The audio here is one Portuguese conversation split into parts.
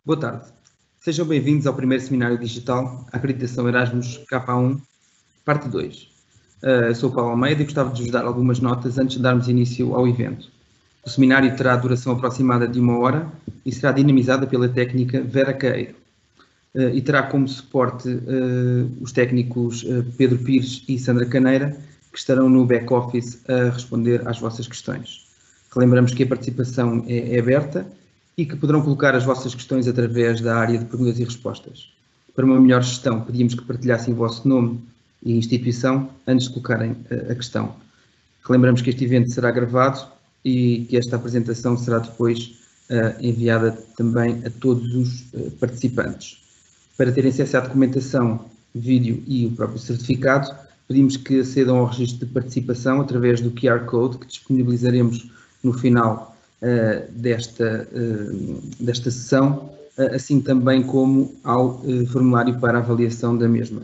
Boa tarde. Sejam bem-vindos ao primeiro seminário digital Acreditação Erasmus K1, parte 2. Eu sou o Paulo Almeida e gostava de vos dar algumas notas antes de darmos início ao evento. O seminário terá duração aproximada de 1 hora e será dinamizada pela técnica Vera Queiro. E terá como suporte os técnicos Pedro Pires e Sandra Caneira, que estarão no back-office a responder às vossas questões. Relembramos que a participação é aberta e que poderão colocar as vossas questões através da área de perguntas e respostas. Para uma melhor gestão, pedimos que partilhassem o vosso nome e instituição antes de colocarem a questão. Relembramos que este evento será gravado e que esta apresentação será depois enviada também a todos os participantes. Para terem acesso à documentação, vídeo e o próprio certificado, pedimos que acedam ao registro de participação através do QR Code que disponibilizaremos no final desta sessão, assim também como ao formulário para avaliação da mesma.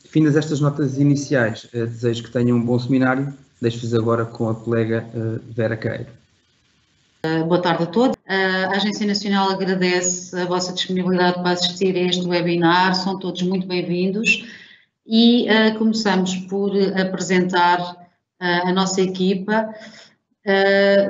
Findas estas notas iniciais, desejo que tenham um bom seminário. Deixo-vos agora com a colega Vera Queiro. Boa tarde a todos. A Agência Nacional agradece a vossa disponibilidade para assistir a este webinar. São todos muito bem-vindos e começamos por apresentar a nossa equipa.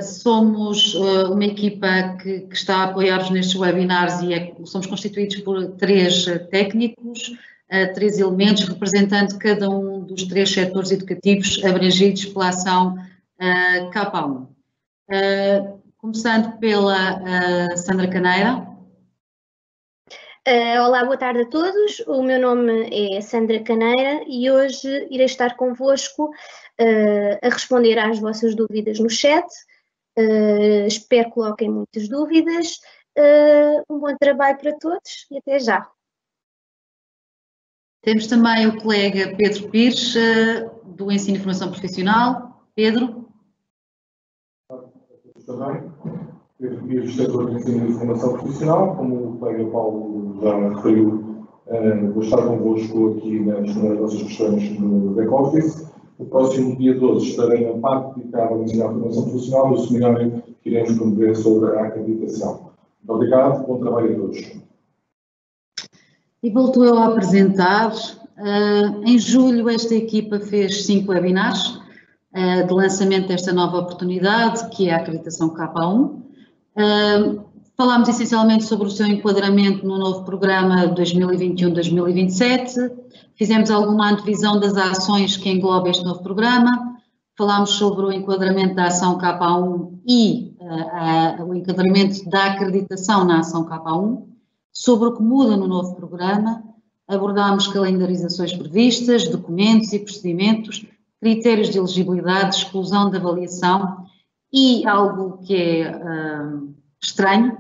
Somos uma equipa que está a apoiar-vos nestes webinars e somos constituídos por 3 técnicos, 3 elementos, representando cada um dos 3 setores educativos abrangidos pela ação K1. Começando pela Sandra Caneira. Olá, boa tarde a todos. O meu nome é Sandra Caneira e hoje irei estar convosco a responder às vossas dúvidas no chat. Espero que coloquem muitas dúvidas. Um bom trabalho para todos e até já. Temos também o colega Pedro Pires, do Ensino e Formação Profissional. Pedro. Também, Pedro Pires, setor de Ensino e Formação Profissional, como o colega Paulo já referiu, vou estar convosco aqui nas vossas questões no back-office. O próximo dia 12 estarei na parte dedicada ao Ensino e Formação Profissional do seminário que iremos promover sobre a acreditação. Muito obrigado, bom trabalho a todos. E volto eu a apresentar. Em julho esta equipa fez 5 webinars de lançamento desta nova oportunidade, que é a acreditação K1. Falámos essencialmente sobre o seu enquadramento no novo programa 2021-2027, fizemos alguma antevisão das ações que engloba este novo programa, falámos sobre o enquadramento da ação K1 e o enquadramento da acreditação na ação K1, sobre o que muda no novo programa, abordámos calendarizações previstas, documentos e procedimentos, critérios de elegibilidade, exclusão de avaliação e algo que é estranho,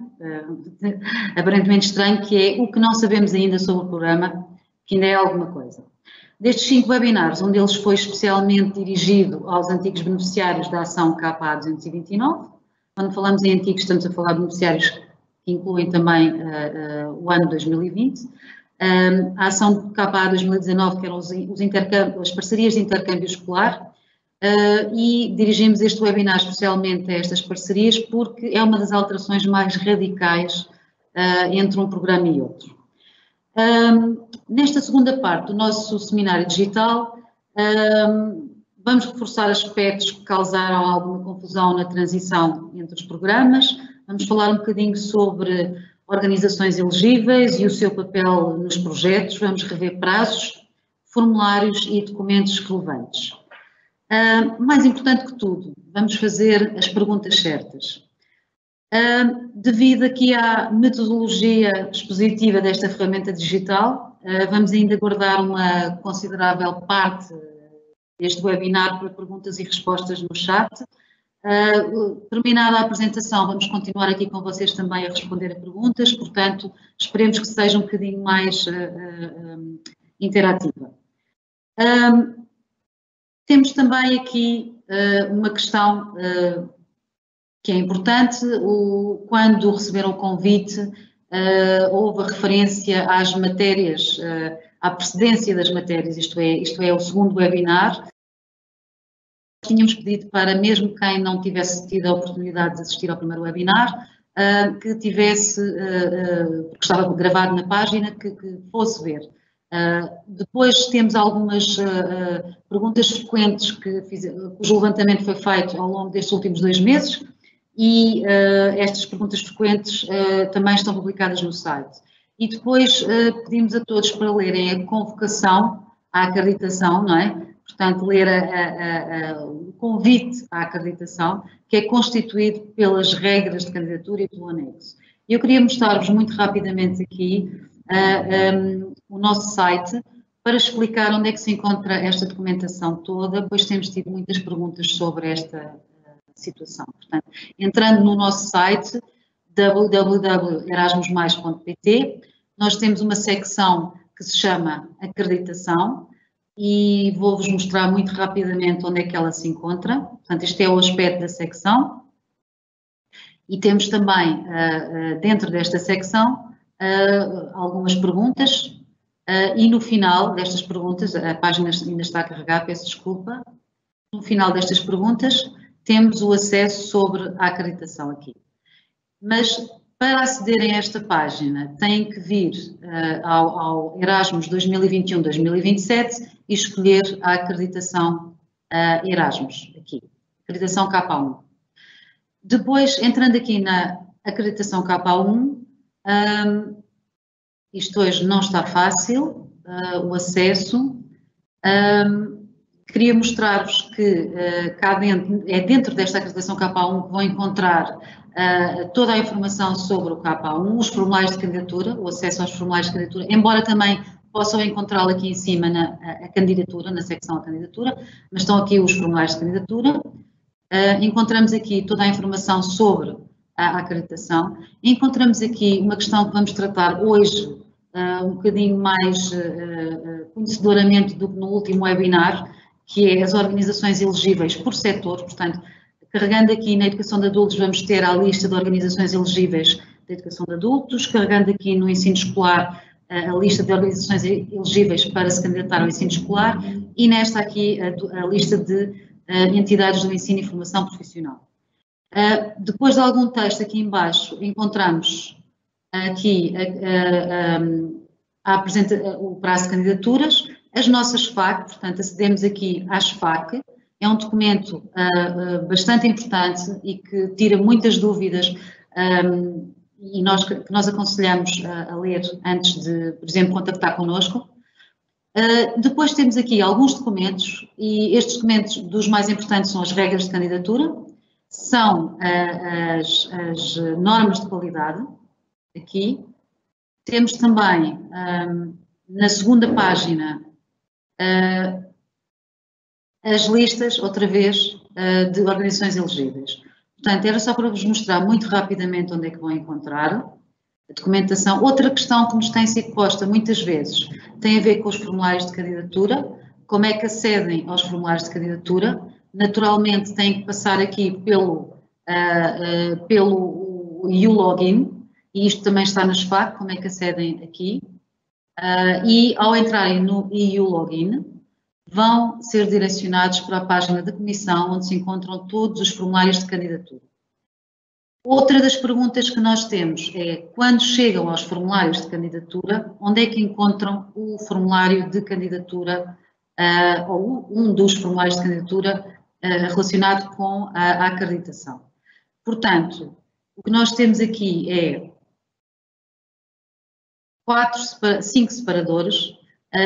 aparentemente estranho, que é o que não sabemos ainda sobre o programa, que ainda é alguma coisa. Destes 5 webinars, um deles foi especialmente dirigido aos antigos beneficiários da ação KA 229. Quando falamos em antigos, estamos a falar de beneficiários que incluem também o ano 2020. A ação KA 2019, que eram as parcerias de intercâmbio escolar, e dirigimos este webinar especialmente a estas parcerias porque é uma das alterações mais radicais entre um programa e outro. Nesta segunda parte do nosso seminário digital, vamos reforçar aspectos que causaram alguma confusão na transição entre os programas, vamos falar um bocadinho sobre organizações elegíveis e o seu papel nos projetos, vamos rever prazos, formulários e documentos relevantes. Mais importante que tudo, vamos fazer as perguntas certas. Devido aqui à metodologia expositiva desta ferramenta digital, vamos ainda guardar uma considerável parte deste webinar para perguntas e respostas no chat. Terminada a apresentação, vamos continuar aqui com vocês também a responder a perguntas, portanto, esperemos que seja um bocadinho mais interativa. Temos também aqui uma questão que é importante. Quando receberam o convite, houve a referência às matérias, à precedência das matérias, isto é o segundo webinar. Tínhamos pedido para, mesmo quem não tivesse tido a oportunidade de assistir ao primeiro webinar, que tivesse, porque estava gravado na página, que fosse ver. Depois temos algumas perguntas frequentes cujo levantamento foi feito ao longo destes últimos 2 meses e estas perguntas frequentes também estão publicadas no site. E depois pedimos a todos para lerem a convocação à acreditação, não é? Portanto, ler o convite à acreditação, que é constituído pelas regras de candidatura e pelo anexo. Eu queria mostrar-vos muito rapidamente aqui o nosso site para explicar onde é que se encontra esta documentação toda, pois temos tido muitas perguntas sobre esta situação. Portanto, entrando no nosso site, www.erasmusmais.pt, nós temos uma secção que se chama Acreditação e vou-vos mostrar muito rapidamente onde é que ela se encontra. Portanto, este é o aspecto da secção e temos também, dentro desta secção, algumas perguntas e no final destas perguntas, a página ainda está a carregar, peço desculpa, no final destas perguntas temos o acesso sobre a acreditação aqui. Mas para acederem a esta página têm que vir ao Erasmus 2021-2027 e escolher a acreditação Erasmus, aqui, acreditação K1. Depois, entrando aqui na acreditação K1, isto hoje não está fácil, o acesso. Queria mostrar-vos que é dentro desta acreditação K1 que vão encontrar toda a informação sobre o K1, os formulários de candidatura, o acesso aos formulários de candidatura, embora também possam encontrá-lo aqui em cima na candidatura, na secção da candidatura, mas estão aqui os formulários de candidatura. Encontramos aqui toda a informação sobre a acreditação. Encontramos aqui uma questão que vamos tratar hoje um bocadinho mais conhecedoramente do que no último webinar, que é as organizações elegíveis por setor. Portanto, carregando aqui na educação de adultos vamos ter a lista de organizações elegíveis da educação de adultos, carregando aqui no ensino escolar a lista de organizações elegíveis para se candidatar ao ensino escolar e nesta aqui a lista de entidades do ensino e formação profissional. Depois de algum texto aqui em baixo encontramos aqui o prazo de candidaturas, as nossas FAQ, portanto acedemos aqui às FAQ, é um documento bastante importante e que tira muitas dúvidas e que nós aconselhamos a ler antes de, por exemplo, contactar connosco. Depois temos aqui alguns documentos e estes documentos dos mais importantes são as regras de candidatura, são as normas de qualidade, aqui. Temos também na segunda página as listas, outra vez, de organizações elegíveis. Portanto, era só para vos mostrar muito rapidamente onde é que vão encontrar a documentação. Outra questão que nos tem sido posta muitas vezes tem a ver com os formulários de candidatura, como é que acedem aos formulários de candidatura. Naturalmente, têm que passar aqui pelo U-Login, e isto também está nas FAQ, como é que acedem aqui. E ao entrarem no EU-Login, vão ser direcionados para a página da Comissão, onde se encontram todos os formulários de candidatura. Outra das perguntas que nós temos é, quando chegam aos formulários de candidatura, onde é que encontram o formulário de candidatura, ou um dos formulários de candidatura relacionado com a acreditação. Portanto, o que nós temos aqui é 5 separadores,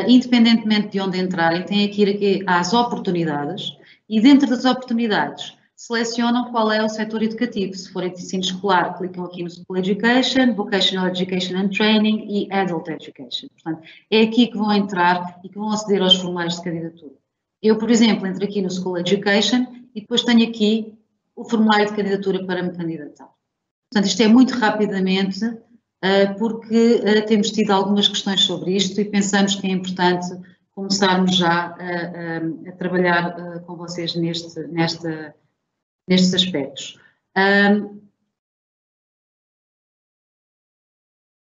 independentemente de onde entrarem, têm que ir aqui às oportunidades e dentro das oportunidades selecionam qual é o setor educativo. Se for ensino escolar, clicam aqui no School Education, Vocational Education and Training e Adult Education. Portanto, é aqui que vão entrar e que vão aceder aos formulários de candidatura. Eu, por exemplo, entro aqui no School Education e depois tenho aqui o formulário de candidatura para me candidatar. Portanto, isto é muito rapidamente, porque temos tido algumas questões sobre isto e pensamos que é importante começarmos já a trabalhar com vocês nestes aspectos.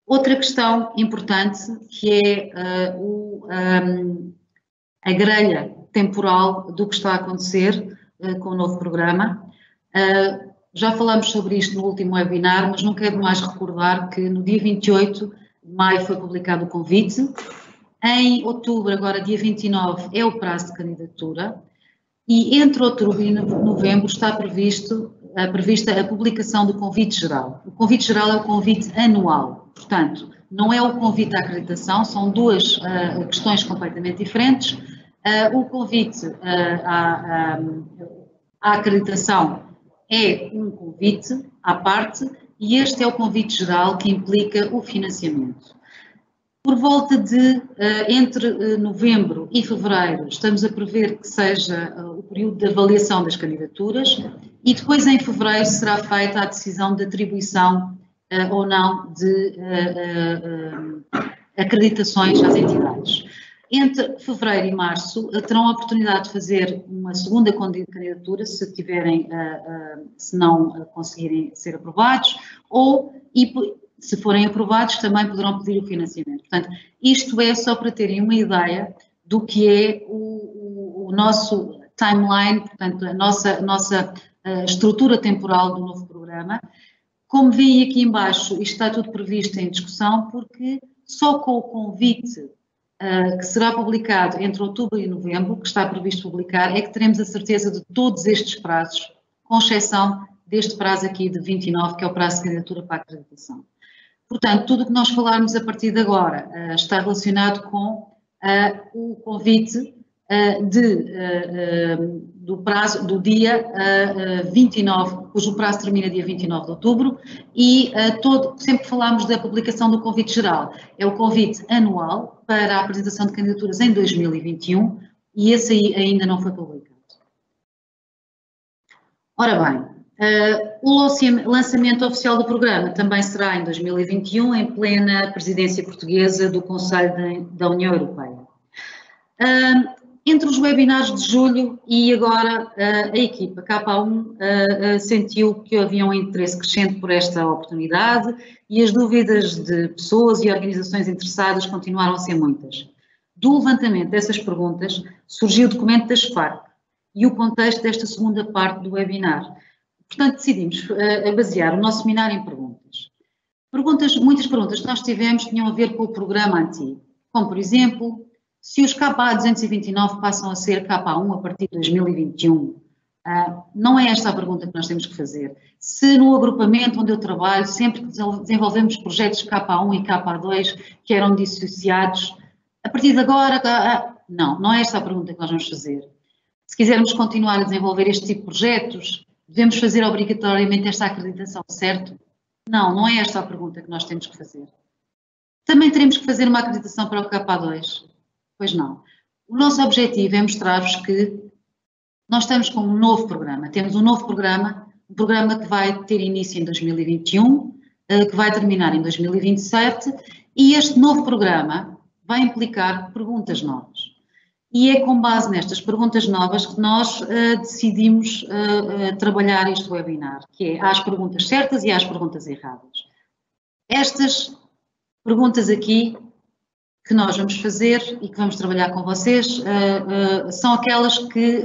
Outra questão importante que é a grelha temporal do que está a acontecer com o novo programa. já falámos sobre isto no último webinar, mas não quero mais recordar que no dia 28 de maio foi publicado o convite. Em outubro, agora dia 29, é o prazo de candidatura. E entre outubro e novembro está prevista a publicação do convite geral. O convite geral é o convite anual, portanto, não é o convite à acreditação, são duas questões completamente diferentes. O convite à acreditação é um convite à parte e este é o convite geral que implica o financiamento. Por volta de entre novembro e fevereiro, estamos a prever que seja o período de avaliação das candidaturas e depois em fevereiro será feita a decisão de atribuição ou não de acreditações às entidades. Entre fevereiro e março terão a oportunidade de fazer uma segunda candidatura se tiverem, se não conseguirem ser aprovados, se forem aprovados, também poderão pedir o financiamento. Portanto, isto é só para terem uma ideia do que é o nosso timeline, portanto, a nossa estrutura temporal do novo programa. Como veem aqui em baixo, isto está tudo previsto em discussão, porque só com o convite que será publicado entre outubro e novembro, que está previsto publicar, é que teremos a certeza de todos estes prazos, com exceção deste prazo aqui de 29, que é o prazo de candidatura para a acreditação. Portanto, tudo o que nós falarmos a partir de agora está relacionado com o convite do dia 29, cujo prazo termina dia 29 de outubro, e sempre que falamos da publicação do convite geral, é o convite anual para a apresentação de candidaturas em 2021, e esse aí ainda não foi publicado. Ora bem, o lançamento oficial do programa também será em 2021, em plena presidência portuguesa do Conselho da União Europeia. Entre os webinars de julho e agora a equipa K1 sentiu que havia um interesse crescente por esta oportunidade e as dúvidas de pessoas e organizações interessadas continuaram a ser muitas. Do levantamento dessas perguntas surgiu o documento da SFARC e o contexto desta segunda parte do webinar. Portanto, decidimos basear o nosso seminário em perguntas. Muitas perguntas que nós tivemos tinham a ver com o programa antigo, como por exemplo, se os KA229 passam a ser KA1 a partir de 2021. Não é esta a pergunta que nós temos que fazer. Se no agrupamento onde eu trabalho, sempre que desenvolvemos projetos KA1 e KA2 que eram dissociados, a partir de agora, não é esta a pergunta que nós vamos fazer. Se quisermos continuar a desenvolver este tipo de projetos, devemos fazer obrigatoriamente esta acreditação, certo? Não é esta a pergunta que nós temos que fazer. Também teremos que fazer uma acreditação para o KA2? Pois não. O nosso objetivo é mostrar-vos que nós estamos com um novo programa. Temos um novo programa, um programa que vai ter início em 2021, que vai terminar em 2027, e este novo programa vai implicar perguntas novas. E é com base nestas perguntas novas que nós decidimos trabalhar este webinar, que é às perguntas certas e às perguntas erradas. Estas perguntas aqui que nós vamos fazer e que vamos trabalhar com vocês são aquelas que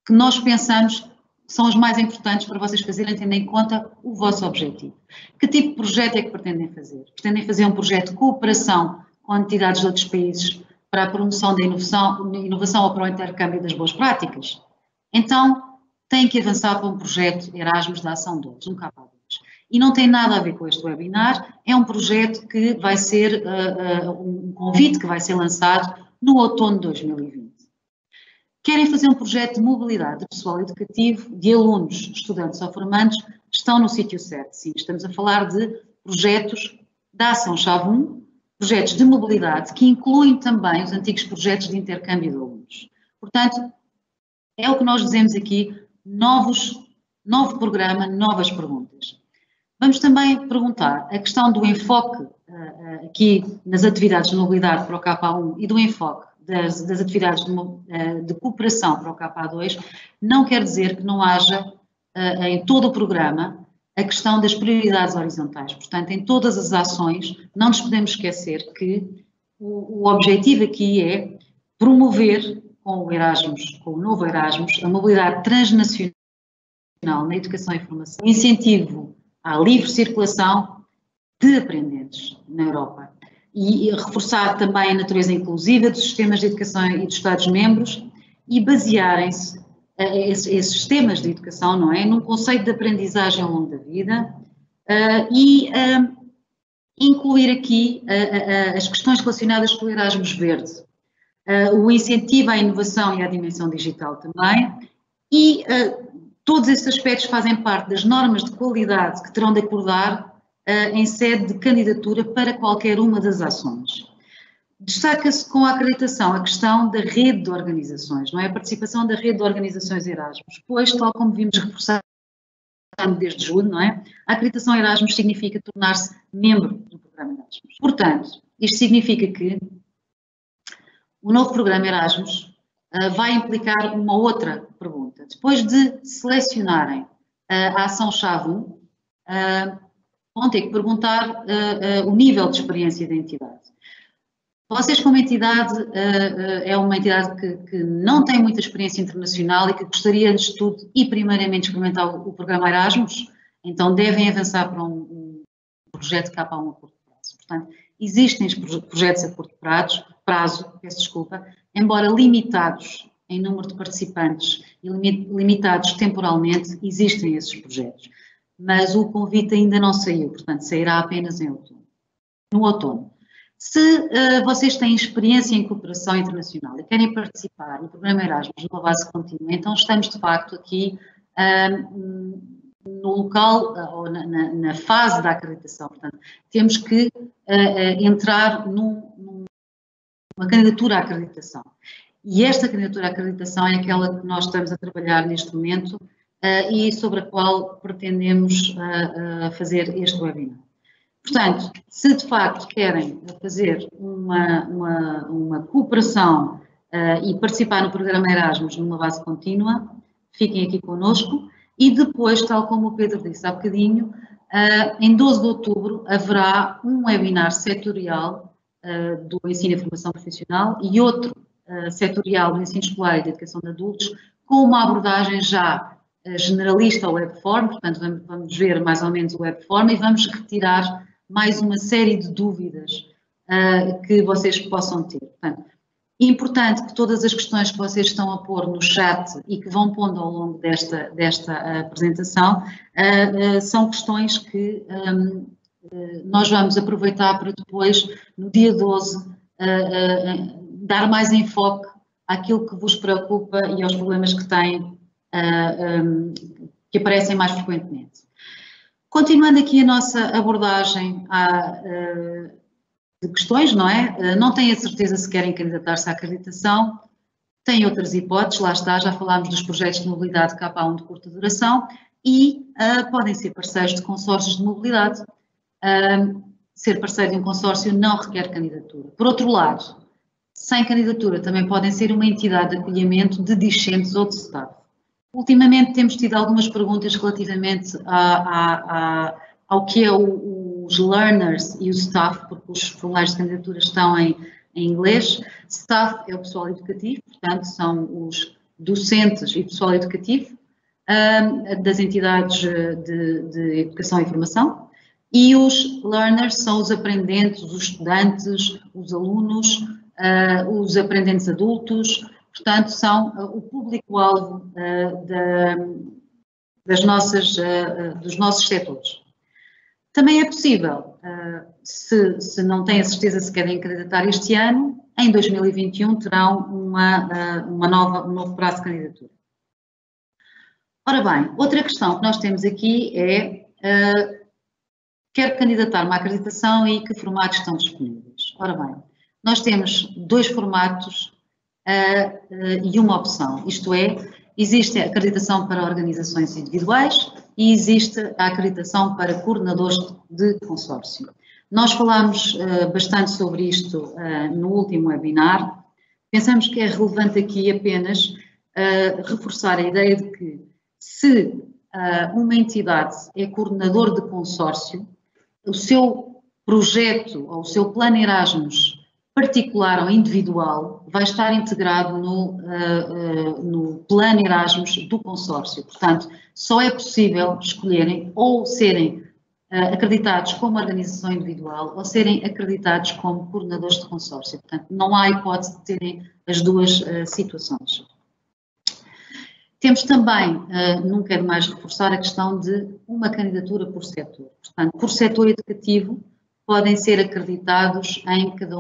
nós pensamos que são as mais importantes para vocês fazerem, tendo em conta o vosso objetivo. Que tipo de projeto é que pretendem fazer? Pretendem fazer um projeto de cooperação com entidades de outros países para a promoção da inovação ou para o intercâmbio das boas práticas? Então, têm que avançar para um projeto Erasmus da Ação 2, um KA2. E não tem nada a ver com este webinar, é um projeto que vai ser um convite que vai ser lançado no outono de 2020. Querem fazer um projeto de mobilidade de pessoal educativo, de alunos, estudantes ou formandos, estão no sítio certo. Sim, estamos a falar de projetos da Ação-Chave 1, projetos de mobilidade que incluem também os antigos projetos de intercâmbio de alunos. Portanto, é o que nós dizemos aqui, novo programa, novas perguntas. Vamos também perguntar a questão do enfoque aqui nas atividades de mobilidade para o KA1 e do enfoque das atividades de cooperação para o KA2, não quer dizer que não haja em todo o programa a questão das prioridades horizontais. Portanto, em todas as ações, não nos podemos esquecer que o objetivo aqui é promover com o Erasmus, com o novo Erasmus, a mobilidade transnacional na educação e formação, incentivo à livre circulação de aprendentes na Europa e reforçar também a natureza inclusiva dos sistemas de educação e dos Estados-membros e basearem-se esses sistemas de educação, não é, num conceito de aprendizagem ao longo da vida e incluir aqui as questões relacionadas com o Erasmus Verde, o incentivo à inovação e à dimensão digital também, e todos esses aspectos fazem parte das normas de qualidade que terão de acordar em sede de candidatura para qualquer uma das ações. Destaca-se com a acreditação a questão da rede de organizações, não é? A participação da rede de organizações Erasmus, pois, tal como vimos reforçar desde julho, não é? A acreditação Erasmus significa tornar-se membro do programa Erasmus. Portanto, isto significa que o novo programa Erasmus vai implicar uma outra pergunta. Depois de selecionarem a ação-chave 1, vão ter que perguntar o nível de experiência da entidade. Vocês, como entidade, é uma entidade que não tem muita experiência internacional e que gostaria, antes de tudo, e primeiramente experimentar o programa Erasmus, então devem avançar para um projeto K1 a curto prazo. Portanto, existem projetos a curto prazo, embora limitados em número de participantes e limitados temporalmente, existem esses projetos. Mas o convite ainda não saiu, portanto, sairá apenas no outono. Se vocês têm experiência em cooperação internacional e querem participar no programa Erasmus numa base contínua, então estamos de facto aqui no local ou na fase da acreditação. Portanto, temos que entrar numa candidatura à acreditação. E esta candidatura à acreditação é aquela que nós estamos a trabalhar neste momento e sobre a qual pretendemos fazer este webinar. Portanto, se de facto querem fazer uma cooperação e participar no programa Erasmus numa base contínua, fiquem aqui connosco e depois, tal como o Pedro disse há bocadinho, em 12 de outubro haverá um webinar setorial do ensino e formação profissional e outro setorial do ensino escolar e da educação de adultos, com uma abordagem já generalista ao webform, portanto vamos ver mais ou menos o webform e vamos retirar mais uma série de dúvidas que vocês possam ter. Portanto, é importante que todas as questões que vocês estão a pôr no chat e que vão pondo ao longo desta apresentação são questões que nós vamos aproveitar para depois, no dia 12, dar mais enfoque àquilo que vos preocupa e aos problemas que têm, que aparecem mais frequentemente. Continuando aqui a nossa abordagem de questões, não é? Não têm a certeza se querem candidatar-se à acreditação, têm outras hipóteses, lá está, já falámos dos projetos de mobilidade K1 de curta duração e podem ser parceiros de consórcios de mobilidade. Ser parceiro de um consórcio não requer candidatura. Por outro lado, sem candidatura também podem ser uma entidade de acolhimento de discentes ou de staff. Ultimamente temos tido algumas perguntas relativamente ao que é os learners e o staff, porque os formulários de candidatura estão em inglês. Staff é o pessoal educativo, portanto são os docentes e pessoal educativo das entidades de educação e formação. E os learners são os aprendentes, os estudantes, os alunos, os aprendentes adultos. Portanto, são o público-alvo dos nossos setores. Também é possível, se não têm a certeza se querem candidatar este ano, em 2021 terão um novo prazo de candidatura. Ora bem, outra questão que nós temos aqui é, quero candidatar uma acreditação e que formatos estão disponíveis? Ora bem, nós temos 2 formatos e uma opção, isto é, existe a acreditação para organizações individuais e existe a acreditação para coordenadores de consórcio. Nós falámos bastante sobre isto no último webinar. Pensamos que é relevante aqui apenas reforçar a ideia de que se uma entidade é coordenador de consórcio, o seu projeto ou o seu plano Erasmus particular ou individual vai estar integrado no plano Erasmus do consórcio. Portanto, só é possível escolherem ou serem acreditados como organização individual ou serem acreditados como coordenadores de consórcio. Portanto, não há hipótese de terem as duas situações. Temos também, nunca é demais reforçar, a questão de uma candidatura por setor. Portanto, por setor educativo, podem ser acreditados em cada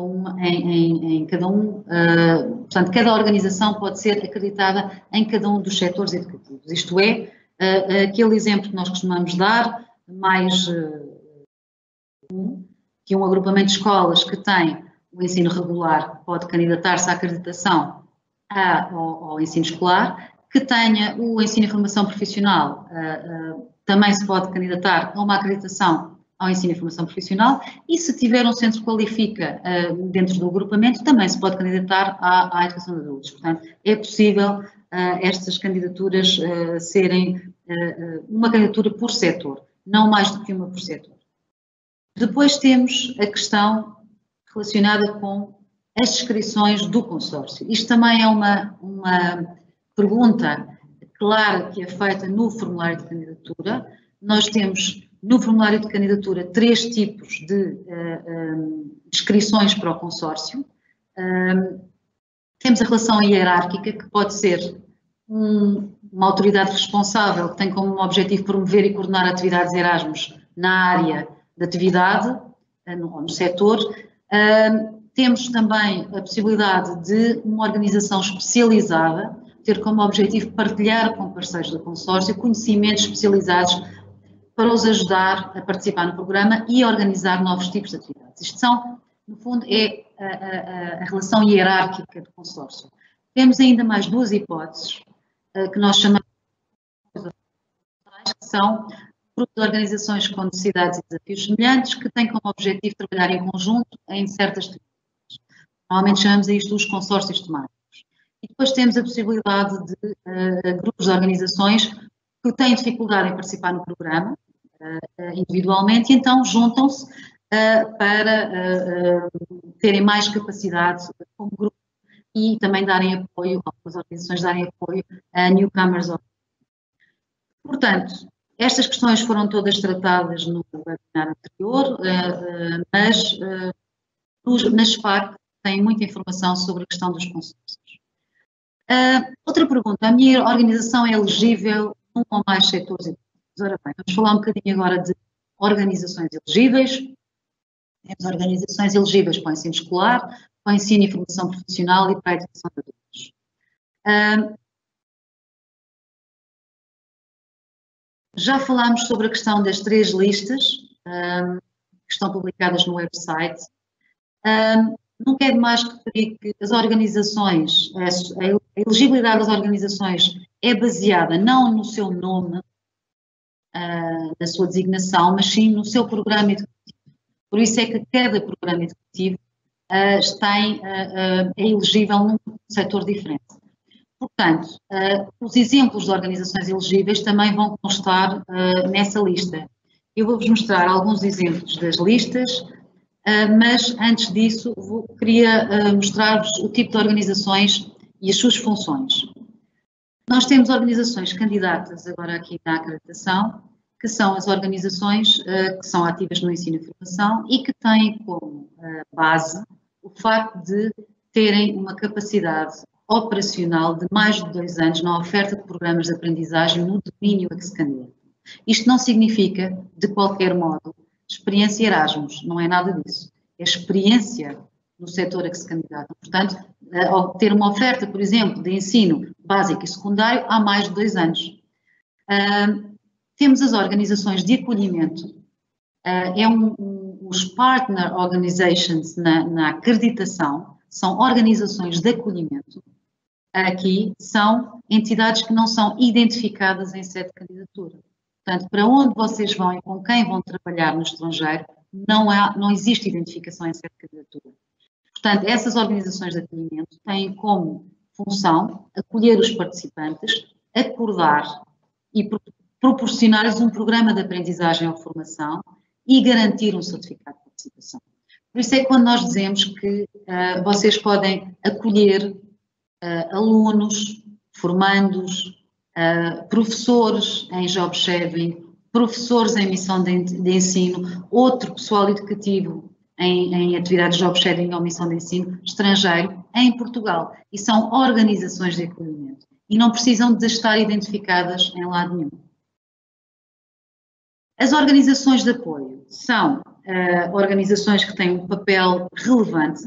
portanto, cada organização pode ser acreditada em cada um dos setores educativos. Isto é, aquele exemplo que nós costumamos dar, mais que um agrupamento de escolas que tem o ensino regular pode candidatar-se à acreditação ao ensino escolar, que tenha o ensino e formação profissional, também se pode candidatar a uma acreditação ao ensino e formação profissional, e se tiver um centro que qualifica dentro do agrupamento, também se pode candidatar à educação de adultos. Portanto, é possível estas candidaturas serem uma candidatura por setor, não mais do que uma por setor. Depois temos a questão relacionada com as inscrições do consórcio. Isto também é uma pergunta clara que é feita no formulário de candidatura. Nós temos no formulário de candidatura 3 tipos de inscrições para o consórcio. Temos a relação hierárquica, que pode ser uma autoridade responsável que tem como objetivo promover e coordenar atividades Erasmus na área de atividade, no setor. Temos também a possibilidade de uma organização especializada ter como objetivo partilhar com parceiros do consórcio conhecimentos especializados para os ajudar a participar no programa e a organizar novos tipos de atividades. Isto são, no fundo, é a relação hierárquica do consórcio. Temos ainda mais 2 hipóteses que nós chamamos de que são grupo de organizações com necessidades e desafios semelhantes que têm como objetivo trabalhar em conjunto em certas temáticas. Normalmente chamamos a isto os consórcios temáticos. E depois temos a possibilidade de grupos de organizações que têm dificuldade em participar no programa individualmente e então juntam-se para terem mais capacidade como grupo e também darem apoio, algumas organizações darem apoio a newcomers. Portanto, estas questões foram todas tratadas no webinar anterior, mas na SPAC tem muita informação sobre a questão dos consórcios. Outra pergunta, a minha organização é elegível num ou mais setores educativos? Ora bem, vamos falar um bocadinho agora de organizações elegíveis. Temos organizações elegíveis para o ensino escolar, para o ensino e formação profissional e para a educação de adultos. Já falámos sobre a questão das 3 listas que estão publicadas no website. Não quero mais referir que as organizações, a elegibilidade das organizações é baseada não no seu nome, na sua designação, mas sim no seu programa educativo. Por isso é que cada programa educativo é elegível num setor diferente. Portanto, os exemplos de organizações elegíveis também vão constar nessa lista. Eu vou-vos mostrar alguns exemplos das listas, mas antes disso queria mostrar-vos o tipo de organizações e as suas funções. Nós temos organizações candidatas agora aqui na acreditação, que são as organizações que são ativas no ensino e formação e que têm como base o facto de terem uma capacidade operacional de mais de 2 anos na oferta de programas de aprendizagem no domínio a que se candidatam. Isto não significa, de qualquer modo, experiência Erasmus, não é nada disso. É experiência no setor a que se candidatam. Portanto, ter uma oferta, por exemplo, de ensino básico e secundário há mais de 2 anos. Temos as organizações de acolhimento. Os partner organizations na acreditação são organizações de acolhimento. Aqui são entidades que não são identificadas em sede de candidatura. Portanto, para onde vocês vão e com quem vão trabalhar no estrangeiro, não existe identificação em sede de candidatura. Portanto, essas organizações de acolhimento têm como função acolher os participantes, acordar e proporcionar-lhes um programa de aprendizagem ou formação e garantir um certificado de participação. Por isso é que quando nós dizemos que vocês podem acolher alunos, formandos, professores em job sharing, professores em missão de ensino, outro pessoal educativo em atividades de job sharing ou missão de ensino estrangeiro em Portugal. E são organizações de acolhimento. E não precisam de estar identificadas em lado nenhum. As organizações de apoio são organizações que têm um papel relevante,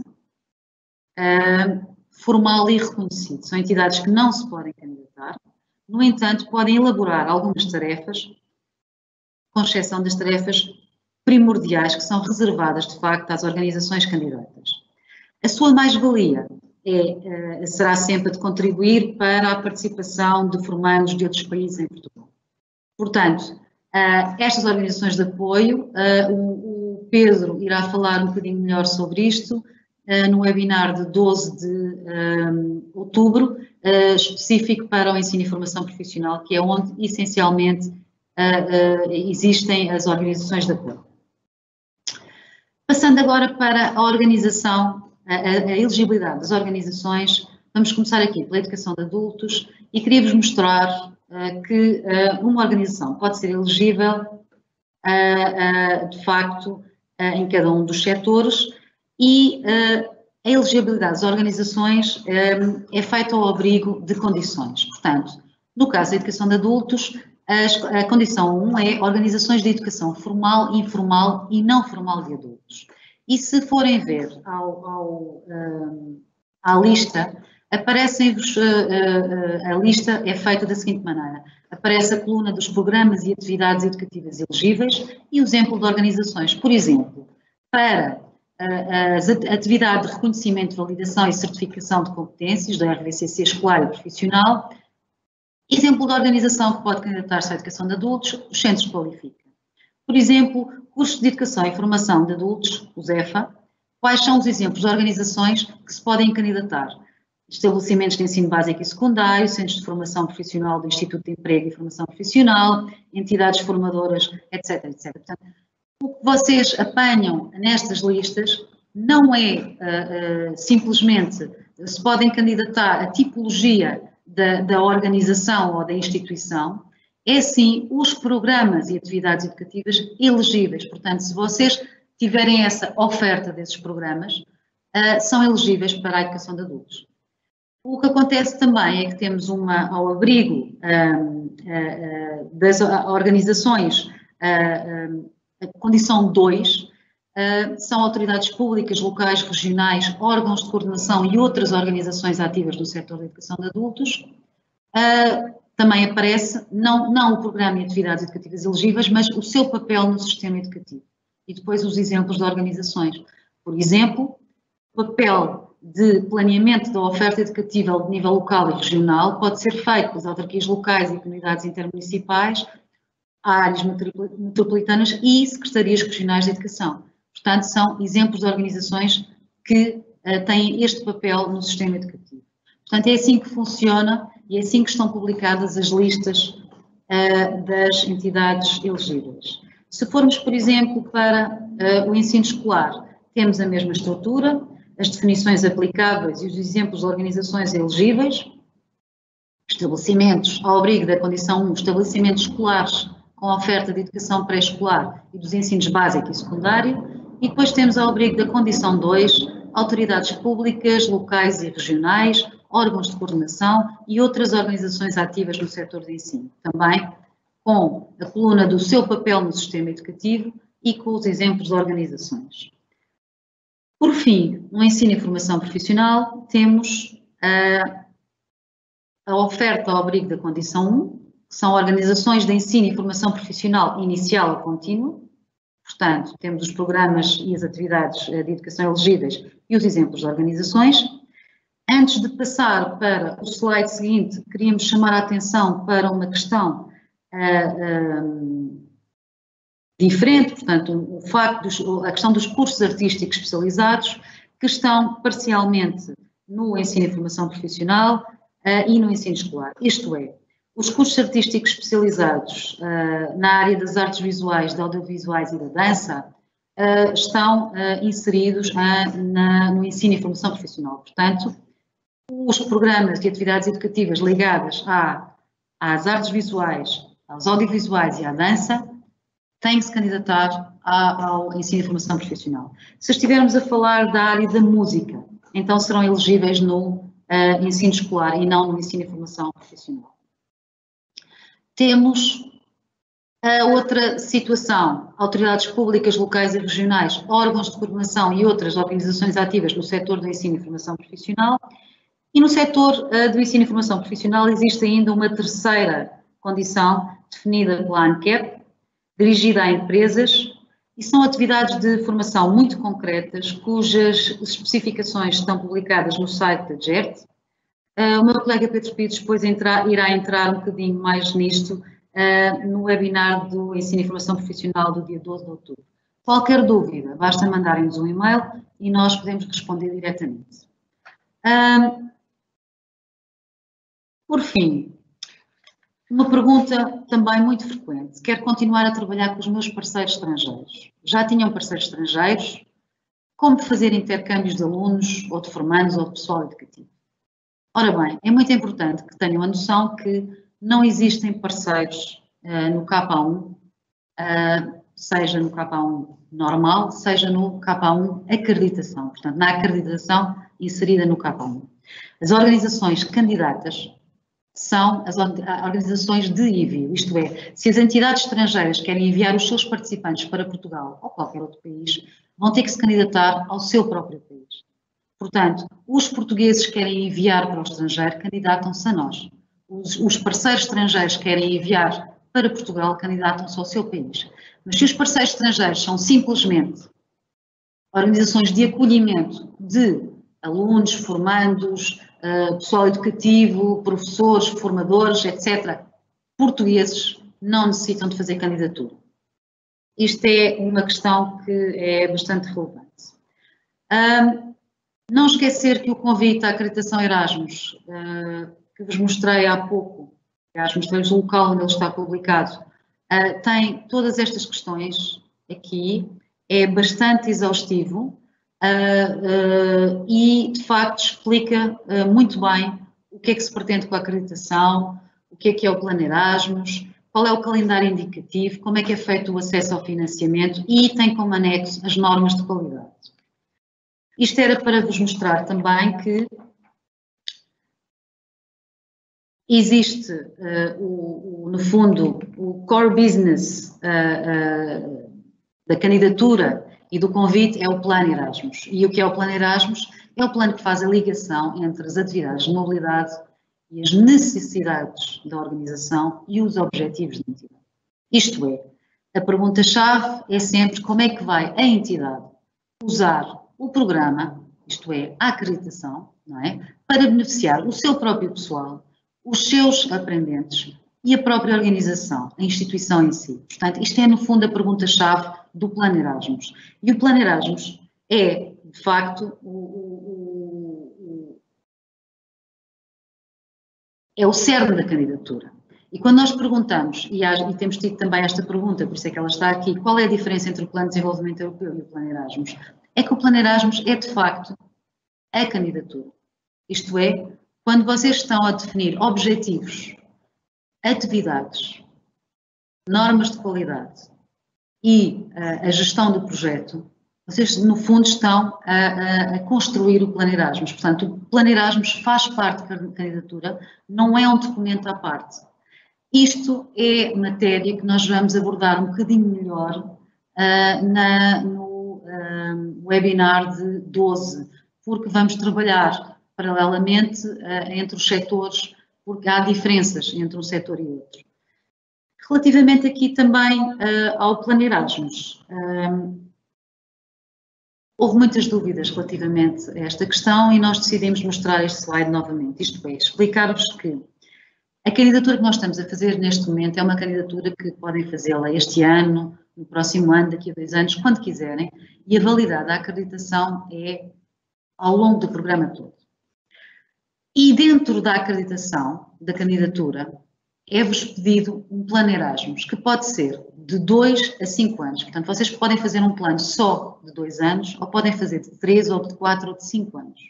formal e reconhecido. São entidades que não se podem candidatar, no entanto, podem elaborar algumas tarefas, com exceção das tarefas primordiais que são reservadas, de facto, às organizações candidatas. A sua mais-valia será sempre de contribuir para a participação de formandos de outros países em Portugal. Portanto, estas organizações de apoio, o Pedro irá falar um bocadinho melhor sobre isto no webinar de 12 de outubro, específico para o ensino e formação profissional, que é onde, essencialmente, existem as organizações de apoio. Passando agora para a organização, a elegibilidade das organizações, vamos começar aqui pela educação de adultos e queria-vos mostrar que uma organização pode ser elegível, de facto, em cada um dos setores e a elegibilidade das organizações é feita ao abrigo de condições. Portanto, no caso da educação de adultos, a condição 1 é organizações de educação formal, informal e não formal de adultos. E se forem ver à lista, aparecem-vos, a lista é feita da seguinte maneira. Aparece a coluna dos programas e atividades educativas elegíveis e o exemplo de organizações. Por exemplo, para a atividade de reconhecimento, validação e certificação de competências da RVCC escolar e profissional, exemplo de organização que pode candidatar-se à educação de adultos, os centros qualificam. Por exemplo, cursos de educação e formação de adultos, os EFA, quais são os exemplos de organizações que se podem candidatar? Estabelecimentos de ensino básico e secundário, centros de formação profissional do Instituto de Emprego e Formação Profissional, entidades formadoras, etc, etc. Portanto, o que vocês apanham nestas listas não é simplesmente se podem candidatar a tipologia da organização ou da instituição, é sim os programas e atividades educativas elegíveis. Portanto, se vocês tiverem essa oferta desses programas, são elegíveis para a educação de adultos. O que acontece também é que temos ao abrigo das organizações, a condição 2, são autoridades públicas, locais, regionais, órgãos de coordenação e outras organizações ativas no setor da educação de adultos. Também aparece, não o programa e atividades educativas elegíveis, mas o seu papel no sistema educativo. E depois os exemplos de organizações. Por exemplo, o papel de planeamento da oferta educativa de nível local e regional pode ser feito pelas autarquias locais e comunidades intermunicipais, áreas metropolitanas e secretarias regionais de educação. Portanto, são exemplos de organizações que têm este papel no sistema educativo. Portanto, é assim que funciona e é assim que estão publicadas as listas das entidades elegíveis. Se formos, por exemplo, para o ensino escolar, temos a mesma estrutura, as definições aplicáveis e os exemplos de organizações elegíveis, estabelecimentos, ao abrigo da condição 1, estabelecimentos escolares com oferta de educação pré-escolar e dos ensinos básico e secundário, e depois temos ao abrigo da condição 2, autoridades públicas, locais e regionais, órgãos de coordenação e outras organizações ativas no setor de ensino, também com a coluna do seu papel no sistema educativo e com os exemplos de organizações. Por fim, no ensino e formação profissional, temos a oferta ao abrigo da condição 1, que são organizações de ensino e formação profissional inicial a contínua. Portanto, temos os programas e as atividades de educação elegíveis e os exemplos de organizações. Antes de passar para o slide seguinte, queríamos chamar a atenção para uma questão diferente, portanto, o facto a questão dos cursos artísticos especializados, que estão parcialmente no ensino e formação profissional e no ensino escolar. Isto é, os cursos artísticos especializados na área das artes visuais, de audiovisuais e da dança estão inseridos no ensino e formação profissional. Portanto, os programas de atividades educativas ligadas às artes visuais, aos audiovisuais e à dança têm que se candidatar ao ensino e formação profissional. Se estivermos a falar da área da música, então serão elegíveis no ensino escolar e não no ensino e formação profissional. Temos outra situação, autoridades públicas locais e regionais, órgãos de coordenação e outras organizações ativas no setor do ensino e formação profissional. E no setor do ensino e formação profissional existe ainda uma terceira condição definida pela ANCAP, dirigida a empresas, e são atividades de formação muito concretas, cujas especificações estão publicadas no site da GERT. O meu colega Pedro Pires depois irá entrar um bocadinho mais nisto no webinar do ensino e formação profissional do dia 12 de outubro. Qualquer dúvida, basta mandarem-nos um e-mail e nós podemos responder diretamente. Por fim, uma pergunta também muito frequente. Quero continuar a trabalhar com os meus parceiros estrangeiros. Já tinham parceiros estrangeiros? Como fazer intercâmbios de alunos, ou de formandos, ou de pessoal educativo? Ora bem, é muito importante que tenham a noção que não existem parceiros no K1, seja no K1 normal, seja no K1 acreditação. Portanto, na acreditação inserida no K1. As organizações candidatas são as organizações de envio, isto é, se as entidades estrangeiras querem enviar os seus participantes para Portugal ou qualquer outro país, vão ter que se candidatar ao seu próprio país. Portanto, os portugueses que querem enviar para o estrangeiro, candidatam-se a nós. Os parceiros estrangeiros que querem enviar para Portugal, candidatam-se ao seu país. Mas se os parceiros estrangeiros são simplesmente organizações de acolhimento de alunos, formandos, pessoal educativo, professores, formadores, etc., portugueses não necessitam de fazer candidatura. Isto é uma questão que é bastante relevante. Não esquecer que o convite à acreditação Erasmus, que vos mostrei há pouco, aliás, mostrei-vos o local onde ele está publicado, tem todas estas questões aqui, é bastante exaustivo, e, de facto, explica muito bem o que é que se pretende com a acreditação, o que é o Plano Erasmus, qual é o calendário indicativo, como é que é feito o acesso ao financiamento e tem como anexo as normas de qualidade. Isto era para vos mostrar também que existe, no fundo, o core business da candidatura e do convite é o Plano Erasmus. E o que é o Plano Erasmus? É o plano que faz a ligação entre as atividades de mobilidade e as necessidades da organização e os objetivos da entidade. Isto é, a pergunta-chave é sempre como é que vai a entidade usar o programa, isto é, a acreditação, não é, para beneficiar o seu próprio pessoal, os seus aprendentes e a própria organização, a instituição em si. Portanto, isto é, no fundo, a pergunta-chave do Plano Erasmus. E o Plano Erasmus é, de facto, é o cerne da candidatura. E quando nós perguntamos, e temos tido também esta pergunta, por isso é que ela está aqui, qual é a diferença entre o Plano de Desenvolvimento Europeu e o Plano Erasmus? É que o Plano Erasmus é, de facto, a candidatura. Isto é, quando vocês estão a definir objetivos, atividades, normas de qualidade e a gestão do projeto, vocês, no fundo, estão a construir o Plano Erasmus. Portanto, o Plano Erasmus faz parte da candidatura, não é um documento à parte. Isto é matéria que nós vamos abordar um bocadinho melhor no webinar de 12, porque vamos trabalhar paralelamente entre os setores, porque há diferenças entre um setor e outro. Relativamente aqui também ao Plano Erasmus, houve muitas dúvidas relativamente a esta questão e nós decidimos mostrar este slide novamente, isto é, explicar-vos que a candidatura que nós estamos a fazer neste momento é uma candidatura que podem fazê-la este ano, no próximo ano, daqui a 2 anos, quando quiserem, e a validade da acreditação é ao longo do programa todo. E dentro da acreditação da candidatura, é-vos pedido um plano Erasmus, que pode ser de 2 a 5 anos. Portanto, vocês podem fazer um plano só de 2 anos, ou podem fazer de 3, ou de 4, ou de 5 anos.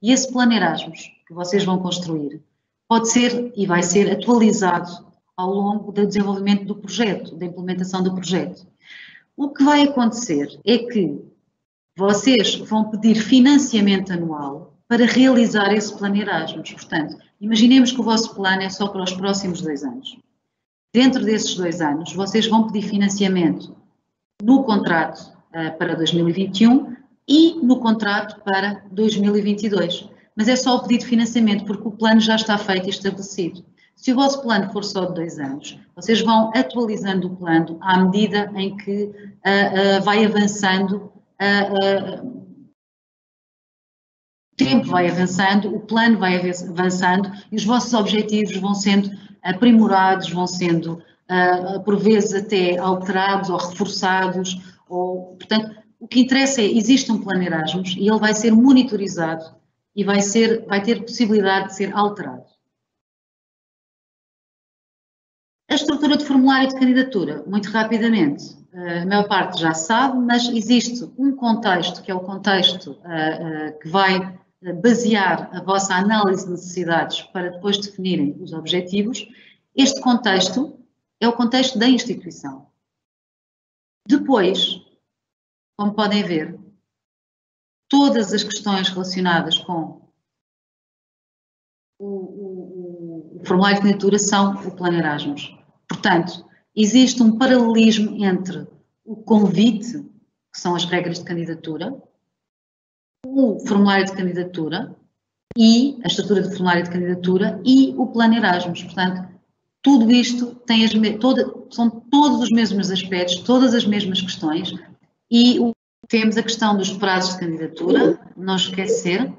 E esse plano Erasmus que vocês vão construir pode ser e vai ser atualizado ao longo do desenvolvimento do projeto, da implementação do projeto. O que vai acontecer é que vocês vão pedir financiamento anual para realizar esse plano Erasmus. Portanto, imaginemos que o vosso plano é só para os próximos 2 anos. Dentro desses 2 anos, vocês vão pedir financiamento no contrato para 2021 e no contrato para 2022. Mas é só o pedido de financiamento, porque o plano já está feito e estabelecido. Se o vosso plano for só de 2 anos, vocês vão atualizando o plano à medida em que vai avançando, o tempo vai avançando, o plano vai avançando e os vossos objetivos vão sendo aprimorados, vão sendo, por vezes, até alterados ou reforçados. Portanto, o que interessa é, existe um plano Erasmus e ele vai ser monitorizado e vai ter possibilidade de ser alterado. A estrutura de formulário de candidatura, muito rapidamente, a maior parte já sabe, mas existe um contexto, que é o contexto que vai basear a vossa análise de necessidades para depois definirem os objetivos. Este contexto é o contexto da instituição. Depois, como podem ver, todas as questões relacionadas com o formulário de candidatura são o plano Erasmus. Portanto, existe um paralelismo entre o convite, que são as regras de candidatura, o formulário de candidatura e a estrutura do formulário de candidatura e o plano Erasmus. Portanto, tudo isto tem são todos os mesmos aspectos, todas as mesmas questões e temos a questão dos prazos de candidatura, não esquecer,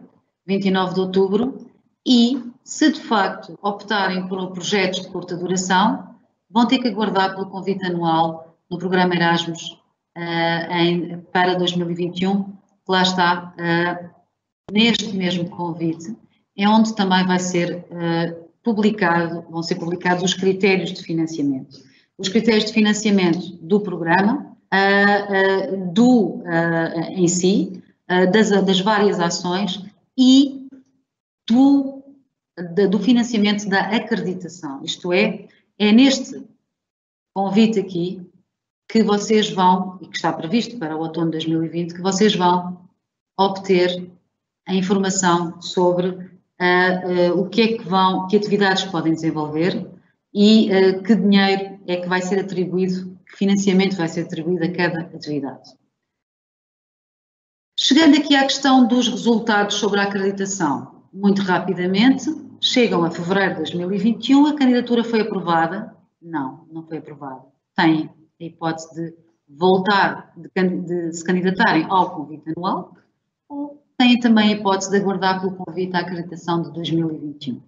29 de outubro, e se de facto optarem por projetos de curta duração, vão ter que aguardar pelo convite anual no programa Erasmus para 2021, que lá está, neste mesmo convite, é onde também vai ser vão ser publicados os critérios de financiamento. Os critérios de financiamento do programa, em si, das várias ações e do financiamento da acreditação. Isto é neste convite aqui que vocês vão, e que está previsto para o outono de 2020, que vocês vão obter a informação sobre o que é que atividades podem desenvolver e que dinheiro é que vai ser atribuído, que financiamento vai ser atribuído a cada atividade. Chegando aqui à questão dos resultados sobre a acreditação, muito rapidamente, chegam a fevereiro de 2021, a candidatura foi aprovada? Não, não foi aprovada. Tem a hipótese de voltar, de se candidatarem ao convite anual, ou têm também a hipótese de aguardar pelo convite à acreditação de 2021.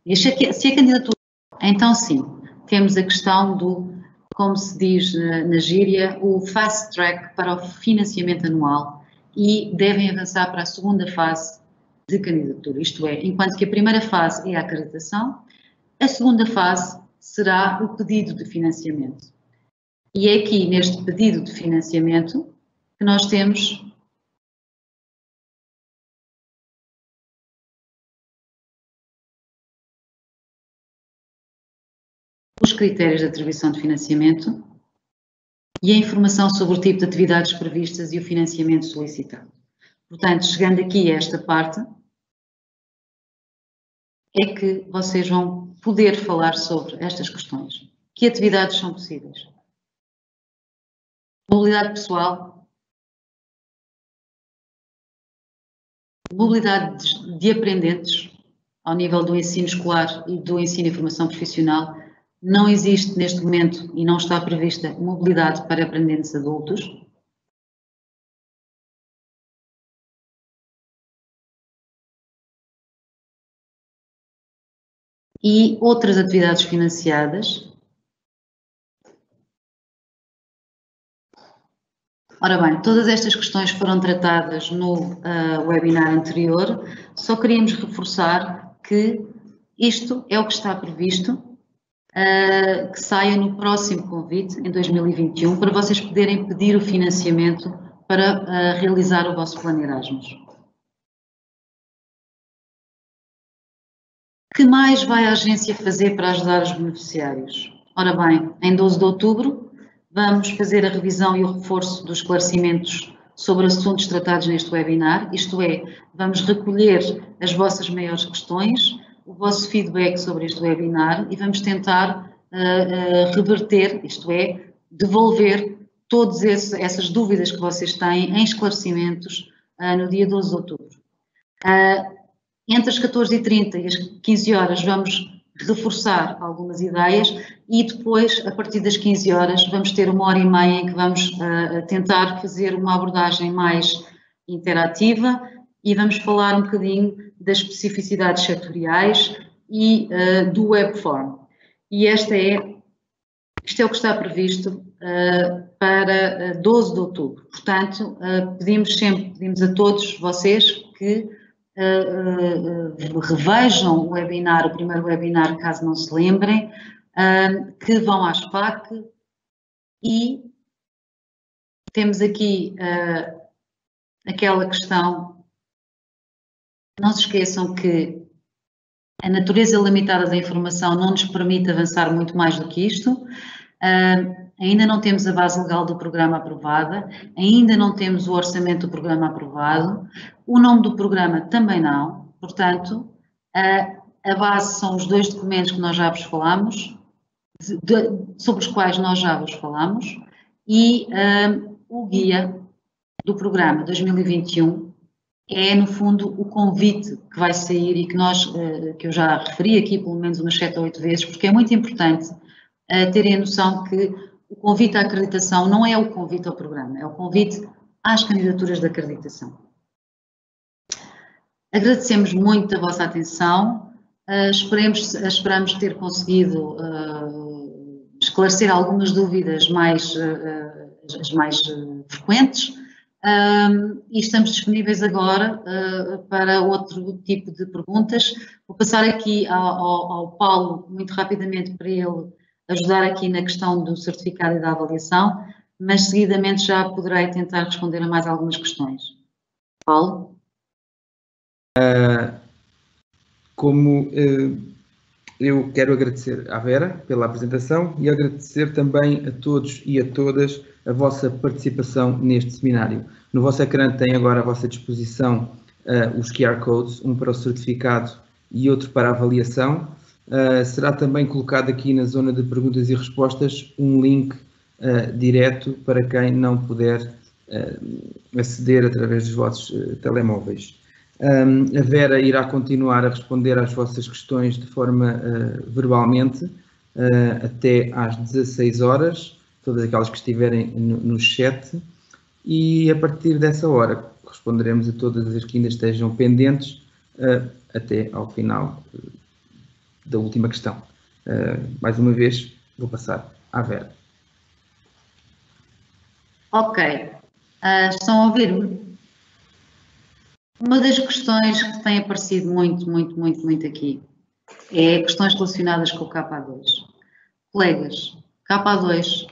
E se a candidatura, então sim, temos a questão do, como se diz na gíria, o fast track para o financiamento anual e devem avançar para a segunda fase de candidatura, isto é, enquanto que a primeira fase é a acreditação, a segunda fase será o pedido de financiamento. E é aqui, neste pedido de financiamento, que nós temos os critérios de atribuição de financiamento e a informação sobre o tipo de atividades previstas e o financiamento solicitado. Portanto, chegando aqui a esta parte, é que vocês vão poder falar sobre estas questões. Que atividades são possíveis? Mobilidade pessoal, mobilidade de aprendentes ao nível do ensino escolar e do ensino e formação profissional. Não existe neste momento e não está prevista mobilidade para aprendentes adultos. E outras atividades financiadas. Ora bem, todas estas questões foram tratadas no webinar anterior, só queríamos reforçar que isto é o que está previsto que saia no próximo convite, em 2021, para vocês poderem pedir o financiamento para realizar o vosso plano Erasmus. O que mais vai a agência fazer para ajudar os beneficiários? Ora bem, em 12 de outubro vamos fazer a revisão e o reforço dos esclarecimentos sobre assuntos tratados neste webinar, isto é, vamos recolher as vossas maiores questões, o vosso feedback sobre este webinar e vamos tentar reverter, isto é, devolver todas essas dúvidas que vocês têm em esclarecimentos no dia 12 de outubro. Entre as 14h30 e as 15 horas vamos reforçar algumas ideias e depois, a partir das 15 horas, vamos ter 1h30 em que vamos tentar fazer uma abordagem mais interativa e vamos falar um bocadinho das especificidades setoriais e do webform. E isto é o que está previsto para 12 de outubro. Portanto, pedimos a todos vocês que revejam o webinar, o primeiro webinar, caso não se lembrem, que vão à SPAC e temos aqui aquela questão, não se esqueçam que a natureza limitada da informação não nos permite avançar muito mais do que isto, ainda não temos a base legal do programa aprovada, ainda não temos o orçamento do programa aprovado, o nome do programa também não, portanto, a base são os 2 documentos que nós já vos falamos, sobre os quais nós já vos falamos, e o guia do programa 2021 é, no fundo, o convite que vai sair e que eu já referi aqui pelo menos umas 7 ou 8 vezes, porque é muito importante terem a noção que o convite à acreditação não é o convite ao programa, é o convite às candidaturas de acreditação. Agradecemos muito a vossa atenção, esperamos ter conseguido esclarecer algumas dúvidas as mais frequentes e estamos disponíveis agora para outro tipo de perguntas. Vou passar aqui ao Paulo muito rapidamente para ele ajudar aqui na questão do certificado e da avaliação, mas seguidamente já poderei tentar responder a mais algumas questões. Paulo? Eu quero agradecer à Vera pela apresentação e agradecer também a todos e a todas a vossa participação neste seminário. No vosso ecrã tem agora à vossa disposição os QR Codes, um para o certificado e outro para a avaliação. Será também colocado aqui na zona de perguntas e respostas um link direto para quem não puder aceder através dos vossos telemóveis. A Vera irá continuar a responder às vossas questões de forma verbalmente até às 16 horas, todas aquelas que estiverem no chat, e a partir dessa hora responderemos a todas as que ainda estejam pendentes até ao final da última questão. Mais uma vez, vou passar à Vera. Ok. Estão a ouvir-me? Uma das questões que tem aparecido muito aqui é questões relacionadas com o K2. Colegas, K2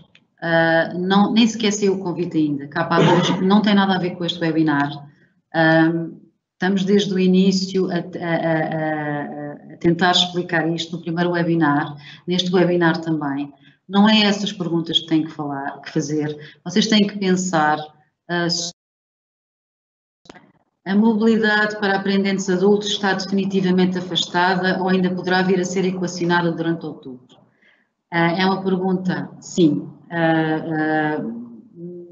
nem sequer saiu o convite ainda. K2 não tem nada a ver com este webinar. Estamos desde o início a tentar explicar isto no primeiro webinar, neste webinar também. Não é essas perguntas que têm que fazer. Vocês têm que pensar a mobilidade para aprendentes adultos está definitivamente afastada ou ainda poderá vir a ser equacionada durante outubro? É uma pergunta, sim,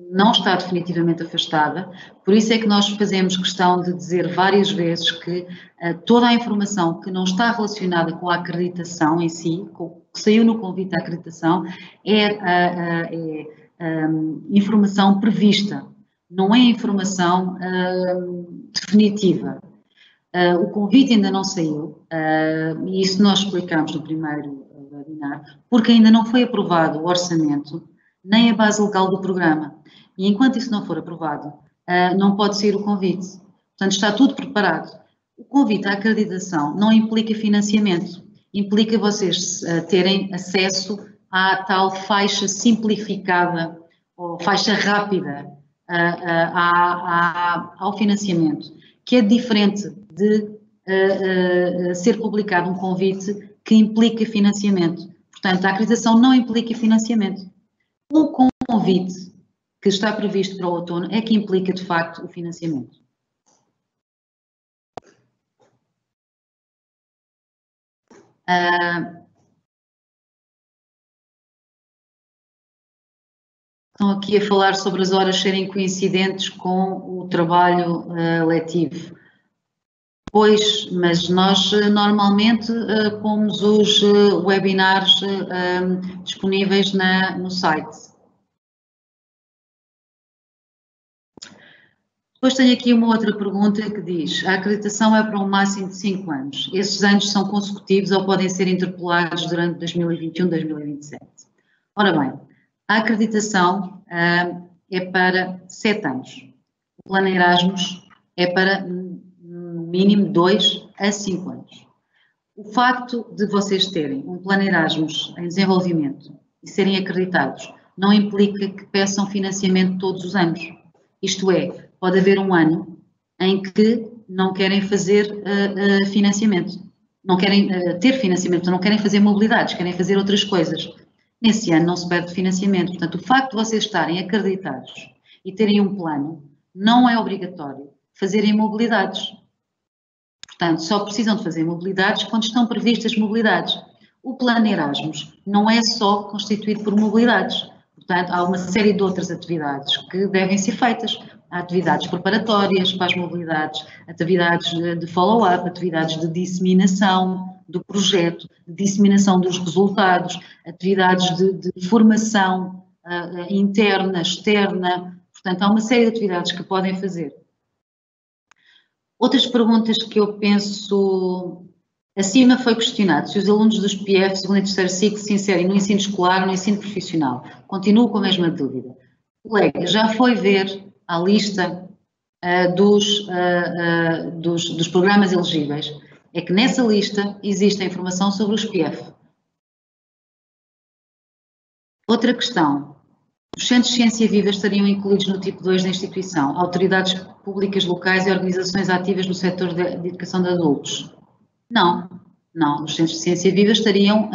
não está definitivamente afastada, por isso é que nós fazemos questão de dizer várias vezes que toda a informação que não está relacionada com a acreditação em si, com o que saiu no convite à acreditação, é informação prevista, não é informação definitiva. O convite ainda não saiu, e isso nós explicamos no primeiro webinar, porque ainda não foi aprovado o orçamento, nem a base legal do programa. E enquanto isso não for aprovado, não pode sair o convite. Portanto, está tudo preparado. O convite à acreditação não implica financiamento, implica vocês terem acesso à tal faixa simplificada ou faixa rápida ao financiamento, que é diferente de ser publicado um convite que implica financiamento. Portanto, a acreditação não implica financiamento. O convite que está previsto para o outono é que implica, de facto, o financiamento. Estão aqui a falar sobre as horas serem coincidentes com o trabalho letivo. Pois, mas nós normalmente pomos os webinars disponíveis no site. Depois tenho aqui uma outra pergunta que diz: a acreditação é para um máximo de 5 anos. Esses anos são consecutivos ou podem ser interpolados durante 2021, 2027? Ora bem, a acreditação é para 7 anos. O plano Erasmus é para no mínimo 2 a 5 anos. O facto de vocês terem um plano Erasmus em desenvolvimento e serem acreditados não implica que peçam financiamento todos os anos. Isto é, pode haver um ano em que não querem fazer financiamento, não querem ter financiamento, não querem fazer mobilidades, querem fazer outras coisas. Nesse ano não se pede financiamento. Portanto, o facto de vocês estarem acreditados e terem um plano não é obrigatório fazerem mobilidades. Portanto, só precisam de fazer mobilidades quando estão previstas mobilidades. O plano Erasmus não é só constituído por mobilidades. Portanto, há uma série de outras atividades que devem ser feitas. Há atividades preparatórias para as mobilidades, atividades de follow-up, atividades de disseminação do projeto, de disseminação dos resultados, atividades de formação interna, externa. Portanto, há uma série de atividades que podem fazer. Outras perguntas que eu penso... Acima foi questionado se os alunos dos PF, segundo e terceiro ciclo, se inserem no ensino escolar ou no ensino profissional. Continuo com a mesma dúvida. O colega já foi ver a lista dos programas elegíveis. É que nessa lista existe a informação sobre os PF. Outra questão. Os centros de ciência viva estariam incluídos no tipo 2 da instituição, autoridades públicas locais e organizações ativas no setor de educação de adultos? Não, não. Os centros de ciência viva estariam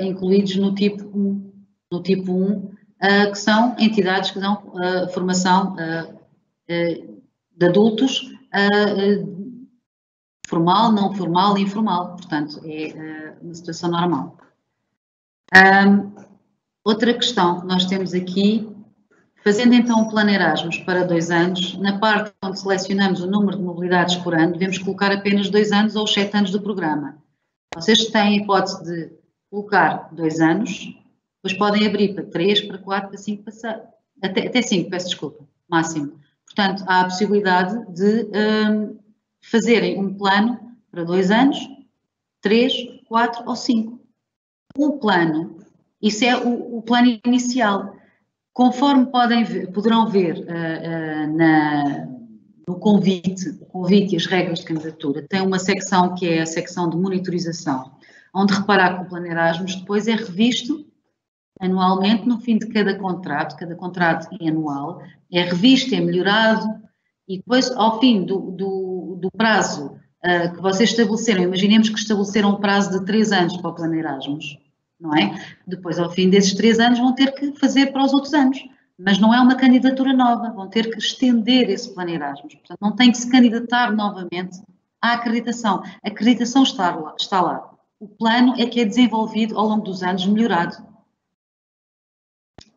incluídos no tipo 1. No tipo 1, que são entidades que dão formação de adultos formal, não formal e informal. Portanto, é uma situação normal. Outra questão que nós temos aqui, fazendo então um plano Erasmus para 2 anos, na parte onde selecionamos o número de mobilidades por ano, devemos colocar apenas 2 anos ou os 7 anos do programa. Vocês têm a hipótese de colocar 2 anos, depois podem abrir para 3, para 4, para 5, até 5, peço desculpa, máximo. Portanto, há a possibilidade de fazerem um plano para 2 anos, 3, 4 ou 5. O plano, isso é o plano inicial. Conforme poderão ver no convite, o convite e as regras de candidatura, tem uma secção que é a secção de monitorização, onde reparar que o plano Erasmus depois é revisto anualmente no fim de cada contrato é anual, é revisto, é melhorado e depois ao fim do prazo que vocês estabeleceram, imaginemos que estabeleceram um prazo de 3 anos para o plano Erasmus, não é? Depois, ao fim desses 3 anos, vão ter que fazer para os outros anos. Mas não é uma candidatura nova, vão ter que estender esse plano Erasmus. Portanto, não tem que se candidatar novamente à acreditação. A acreditação está lá. O plano é que é desenvolvido ao longo dos anos, melhorado.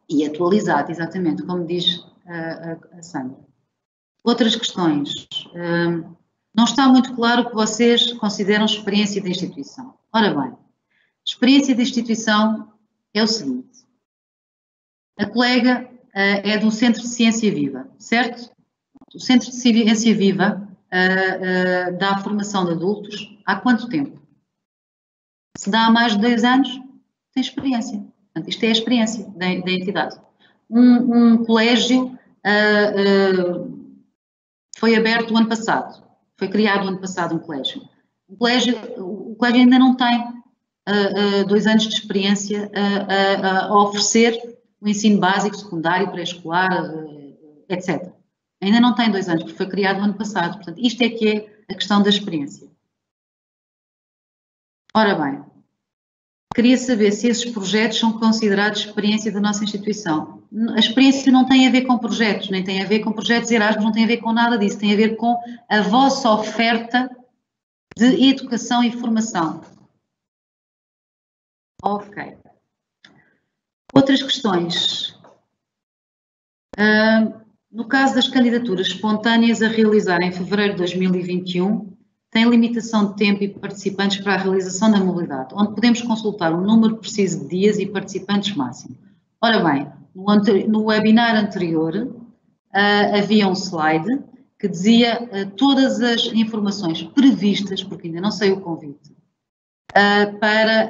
E atualizado, exatamente, como diz a Sandra. Outras questões. Não está muito claro o que vocês consideram experiência da instituição. Ora bem, experiência da instituição é o seguinte. A colega é do Centro de Ciência Viva, certo? O Centro de Ciência Viva dá formação de adultos há quanto tempo? Se dá há mais de 2 anos, tem experiência. Portanto, isto é a experiência da entidade. Um colégio foi aberto o ano passado, foi criado o ano passado um colégio. O colégio ainda não tem 2 anos de experiência a oferecer o ensino básico, secundário, pré-escolar, etc. Ainda não tem 2 anos, porque foi criado no ano passado. Portanto, isto é que é a questão da experiência. Ora bem, queria saber se esses projetos são considerados experiência da nossa instituição. A experiência não tem a ver com projetos, nem tem a ver com projetos Erasmus, não tem a ver com nada disso, tem a ver com a vossa oferta de educação e formação. Ok. Outras questões. No caso das candidaturas espontâneas a realizar em fevereiro de 2021, tem limitação de tempo e participantes para a realização da mobilidade, onde podemos consultar o número preciso de dias e participantes máximo. Ora bem, no webinar anterior havia um slide que dizia todas as informações previstas, porque ainda não saiu o convite, para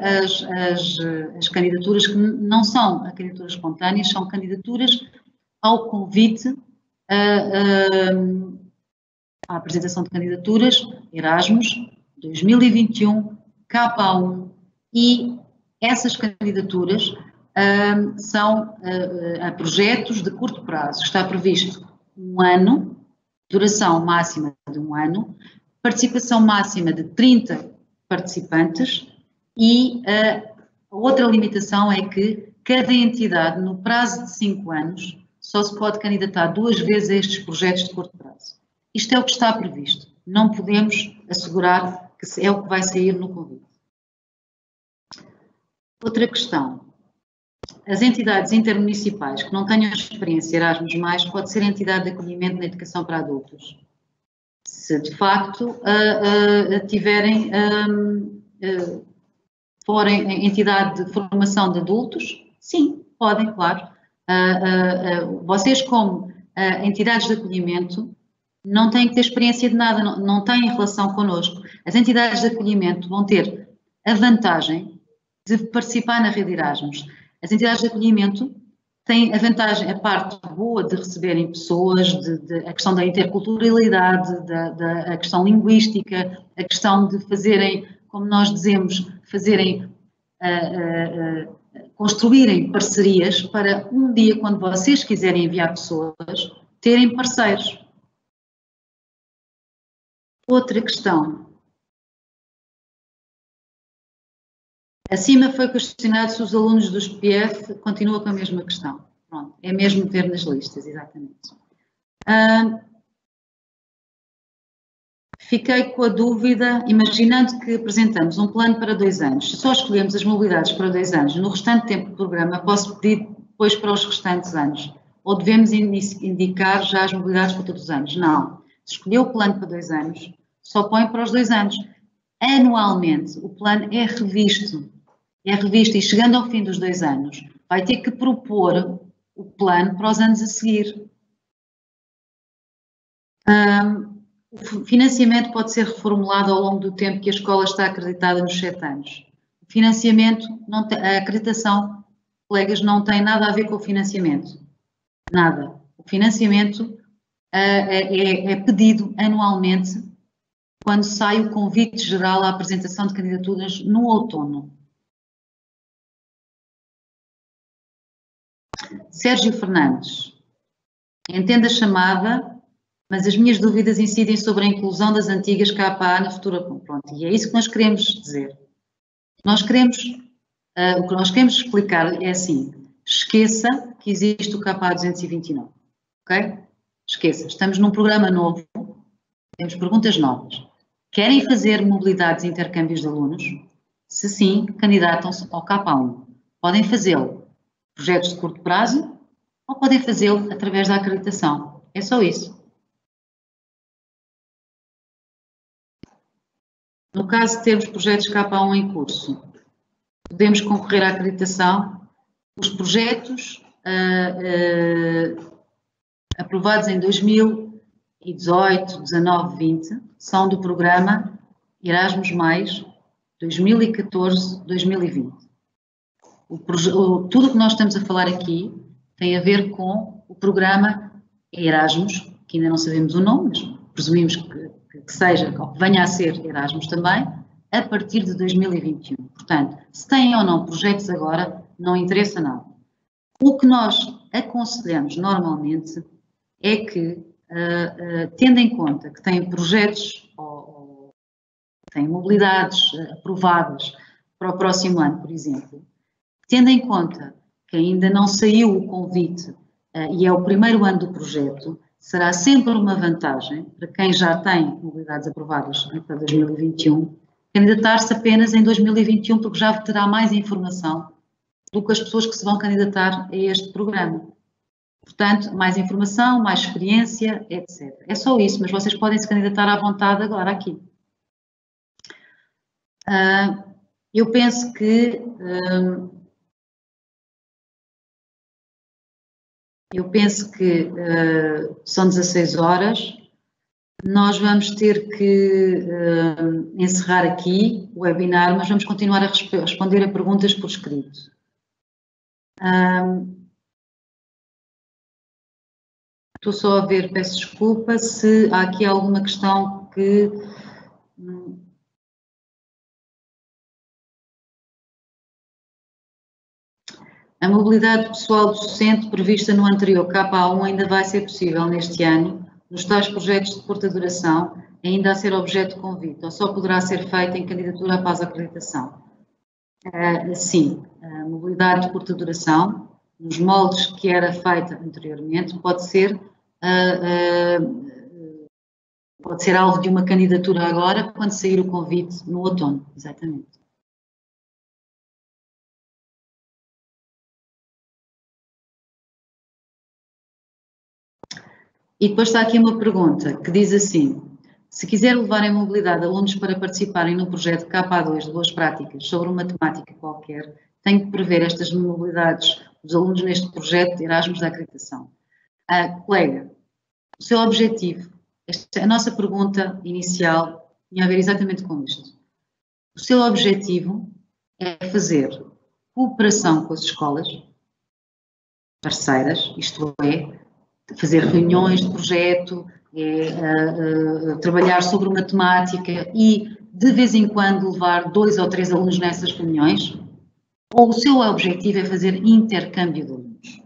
as candidaturas que não são candidaturas espontâneas, são candidaturas ao convite à apresentação de candidaturas Erasmus 2021, K1, e essas candidaturas são a projetos de curto prazo. Está previsto 1 ano, duração máxima de 1 ano, participação máxima de 30 participantes e a outra limitação é que cada entidade, no prazo de 5 anos, só se pode candidatar 2 vezes a estes projetos de curto prazo. Isto é o que está previsto. Não podemos assegurar que é o que vai sair no convite. Outra questão. As entidades intermunicipais que não tenham experiência Erasmus+, pode ser entidade de acolhimento na educação para adultos. Se de facto forem entidade de formação de adultos, sim, podem, claro. Vocês, como entidades de acolhimento, não têm que ter experiência de nada, não têm relação connosco. As entidades de acolhimento vão ter a vantagem de participar na rede Erasmus. As entidades de acolhimento têm a vantagem, a parte boa de receberem pessoas, a questão da interculturalidade, a questão linguística, a questão de fazerem, como nós dizemos, construírem parcerias para um dia, quando vocês quiserem enviar pessoas, terem parceiros. Outra questão. Acima foi questionado se os alunos dos PF continuam com a mesma questão. Pronto, é mesmo ter nas listas, exatamente. Fiquei com a dúvida, imaginando que apresentamos um plano para 2 anos, se só escolhemos as mobilidades para 2 anos, no restante tempo do programa, posso pedir depois para os restantes anos? Ou devemos indicar já as mobilidades para todos os anos? Não. Se escolher o plano para 2 anos, só põe para os 2 anos. Anualmente, o plano é revisto e chegando ao fim dos 2 anos, vai ter que propor o plano para os anos a seguir. O financiamento pode ser reformulado ao longo do tempo que a escola está acreditada nos 7 anos. O financiamento, a acreditação, colegas, não tem nada a ver com o financiamento. Nada. O financiamento é pedido anualmente quando sai o convite geral à apresentação de candidaturas no outono. Sérgio Fernandes. Entendo a chamada, mas as minhas dúvidas incidem sobre a inclusão das antigas KA na futura. Pronto, e é isso que nós queremos dizer. O que nós queremos explicar é assim, esqueça que existe o KA 229, ok? Esqueça, estamos num programa novo, temos perguntas novas. Querem fazer mobilidades e intercâmbios de alunos? Se sim, candidatam-se ao K1. Podem fazê-lo projetos de curto prazo ou podem fazê-lo através da acreditação. É só isso. No caso de termos projetos K1 em curso, podemos concorrer à acreditação. Os projetos aprovados em 2018, 19, 20 são do programa Erasmus+, 2014-2020. Tudo o que nós estamos a falar aqui tem a ver com o programa Erasmus, que ainda não sabemos o nome, mas presumimos que seja, ou que venha a ser Erasmus também, a partir de 2021. Portanto, se têm ou não projetos agora, não interessa nada. O que nós aconselhamos normalmente é que, tendo em conta que têm projetos ou têm mobilidades aprovadas para o próximo ano, por exemplo, tendo em conta que ainda não saiu o convite e é o primeiro ano do projeto, será sempre uma vantagem para quem já tem mobilidades aprovadas para 2021, candidatar-se apenas em 2021, porque já terá mais informação do que as pessoas que se vão candidatar a este programa. Portanto, mais informação, mais experiência, etc. É só isso, mas vocês podem se candidatar à vontade agora aqui. Eu penso que são 16 horas. Nós vamos ter que encerrar aqui o webinar, mas vamos continuar a responder a perguntas por escrito. Estou só a ver, peço desculpa, se há aqui alguma questão que... A mobilidade pessoal docente prevista no anterior KA1 ainda vai ser possível neste ano, nos tais projetos de curta duração, ainda a ser objeto de convite, ou só poderá ser feita em candidatura após a acreditação? Sim, a mobilidade de curta duração, nos moldes que era feita anteriormente, pode ser alvo de uma candidatura agora, quando sair o convite no outono, exatamente. E depois está aqui uma pergunta que diz assim: se quiser levar em mobilidade alunos para participarem no projeto KA2 de boas práticas sobre uma temática qualquer, tem que prever estas mobilidades dos alunos neste projeto de Erasmus da acreditação. Colega, o seu objetivo, a nossa pergunta inicial tinha a ver exatamente com isto. O seu objetivo é fazer cooperação com as escolas parceiras, isto é, fazer reuniões de projeto, trabalhar sobre uma temática e, de vez em quando, levar 2 ou 3 alunos nessas reuniões? Ou o seu objetivo é fazer intercâmbio de alunos?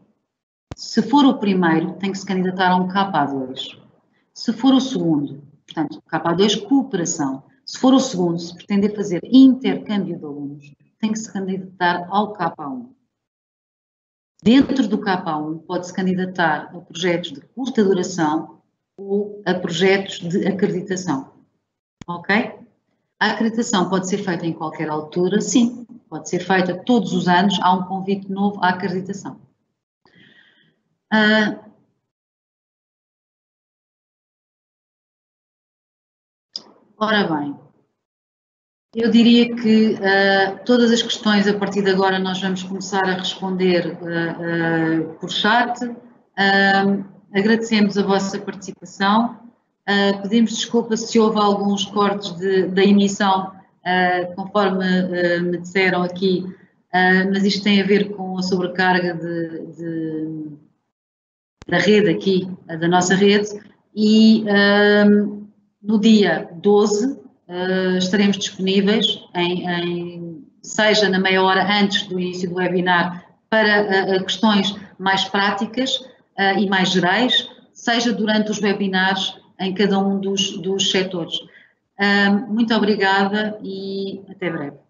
Se for o primeiro, tem que se candidatar a um KA2. Se for o segundo, portanto, KA2 cooperação. Se for o segundo, se pretender fazer intercâmbio de alunos, tem que se candidatar ao KA1. Dentro do KA1 pode-se candidatar a projetos de curta duração ou a projetos de acreditação. Ok? A acreditação pode ser feita em qualquer altura? Sim, pode ser feita todos os anos, há um convite novo à acreditação. Ora bem, eu diria que todas as questões, a partir de agora, nós vamos começar a responder por chat. Agradecemos a vossa participação. Pedimos desculpa se houve alguns cortes da emissão, conforme me disseram aqui, mas isto tem a ver com a sobrecarga da rede aqui, da nossa rede, e no dia 12 estaremos disponíveis, seja na meia hora antes do início do webinar, para questões mais práticas e mais gerais, seja durante os webinars em cada um dos setores. Muito obrigada e até breve.